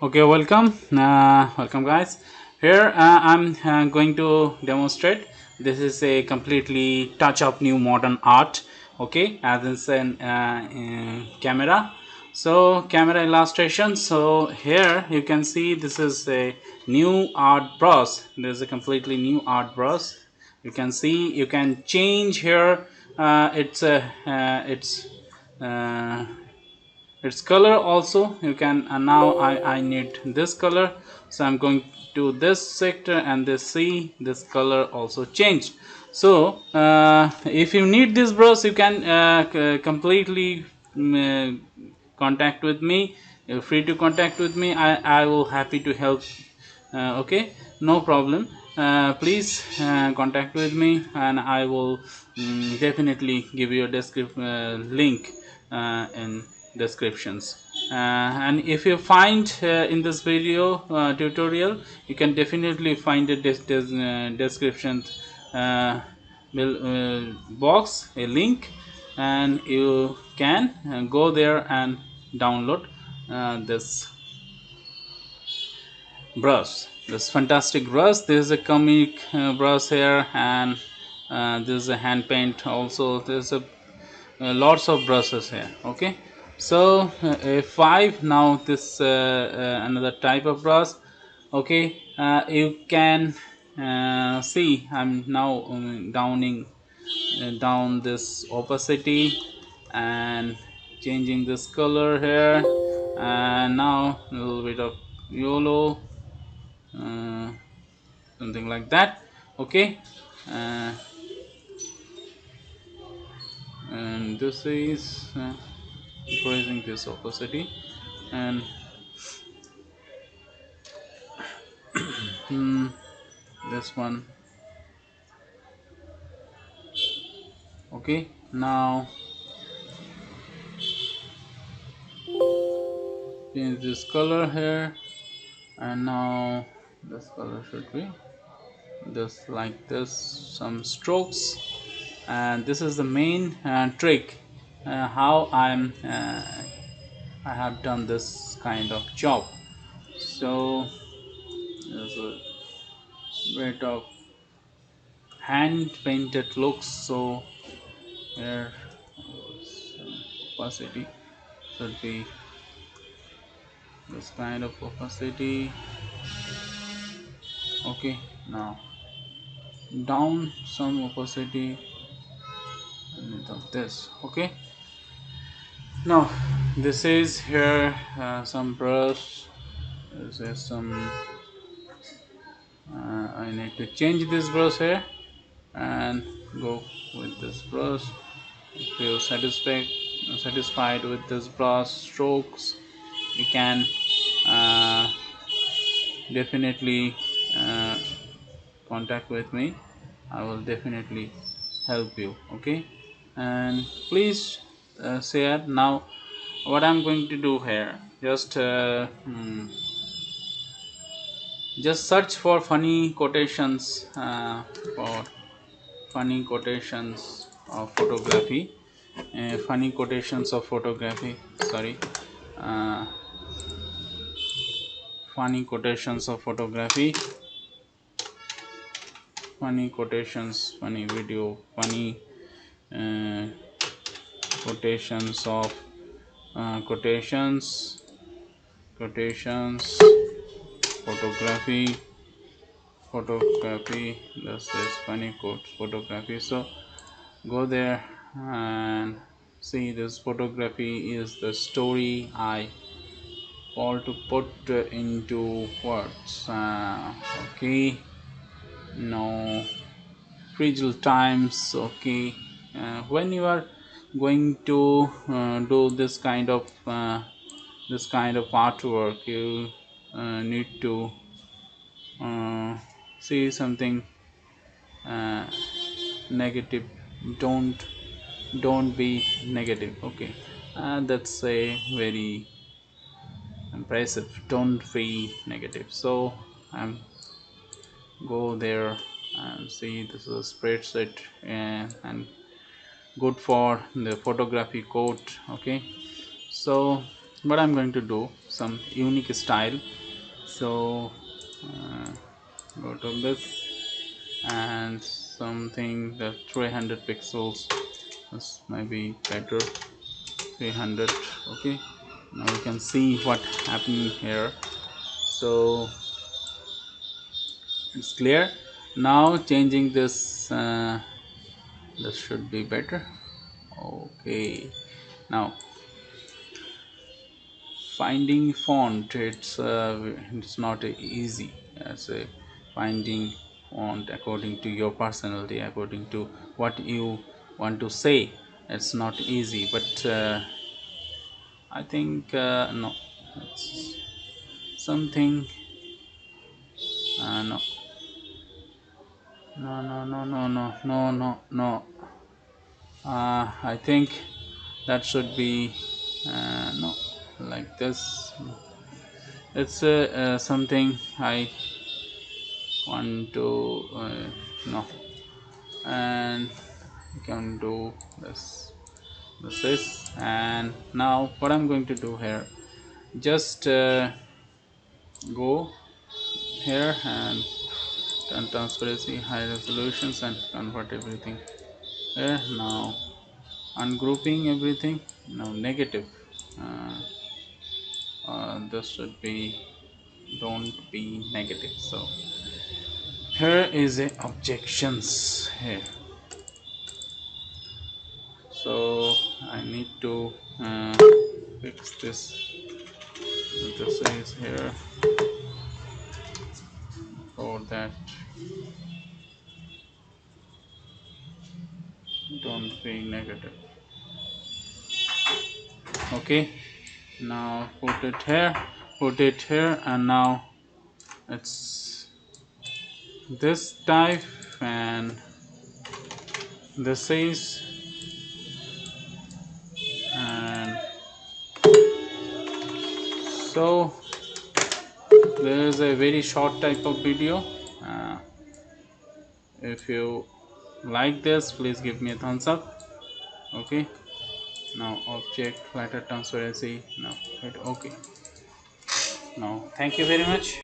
Okay, welcome guys. Here I'm going to demonstrate. This is a completely touch up new modern art. Okay, as it's an camera. So camera illustration. So here you can see this is a new art brush. There's a completely new art brush. You can see you can change here. Uh, its color also you can, and now I need this color, so I'm going to this sector and this see this color also changed. So if you need this brush you can completely contact with me. You're free to contact with me. I will happy to help. Okay, no problem. Please contact with me and I will definitely give you a link in descriptions. And if you find in this video tutorial, you can definitely find a description uh, box, a link, and you can go there and download this brush, this fantastic brush. This is a comic brush here, and this is a hand paint also. There's a lots of brushes here. Okay, so a 5 now this another type of brush. Okay, you can see I'm now down this opacity and changing this color here, and now a little bit of yellow, uh, something like that. Okay, uh, and this is increasing this opacity, and this one. Okay, now change this color here, and now this color should be just like this, some strokes. And this is the main trick how I have done this kind of job. So there's a bit of hand painted looks. So here opacity should be this kind of opacity. Okay, now down some opacity of this. Okay, now this is here some brush. This is some I need to change this brush here and go with this brush. If you're satisfied with this brush strokes, you can uh, definitely uh, contact with me. I will definitely help you. Okay, and please share. Now what I'm going to do here, just search for funny quotations, for funny quotations of photography, funny quotations of photography, sorry, uh, funny quotations of photography, funny quotations, funny video, funny uh, quotations of quotations photography, this is funny quote photography. So go there and see, this photography is the story I want to put into words. Okay, no fragile times. Okay, when you are going to do this kind of artwork, you need to uh, see something uh, negative. Don't be negative. Okay, that's a very impressive. Don't be negative. So I'm go there and see, this is a spreadsheet and good for the photography code. Okay, so what I'm going to do, some unique style. So go to this, and something that 300 pixels, this might be better. 300. Okay, now you can see what happening here. So it's clear. Now changing this, this should be better. Okay, now finding font, it's not easy as a finding font according to your personality, according to what you want to say. It's not easy, but I think no, it's something, no, no, no, no, no, no, no, no, no. I think that should be no, like this. It's something I want to no, and you can do this. This is, and now what I'm going to do here, just go here and turn transparency, high resolutions, and convert everything here. Now ungrouping everything. Now negative, uh, this should be, don't be negative. So here is a objections here, so I need to fix this. This is here, for that don't be negative. Okay, now put it here, put it here, and now it's this type, and this is, and so there is a very short type of video. If you like this, please give me a thumbs up. Okay, now object flatter transparency, now hit okay. Now thank you very much.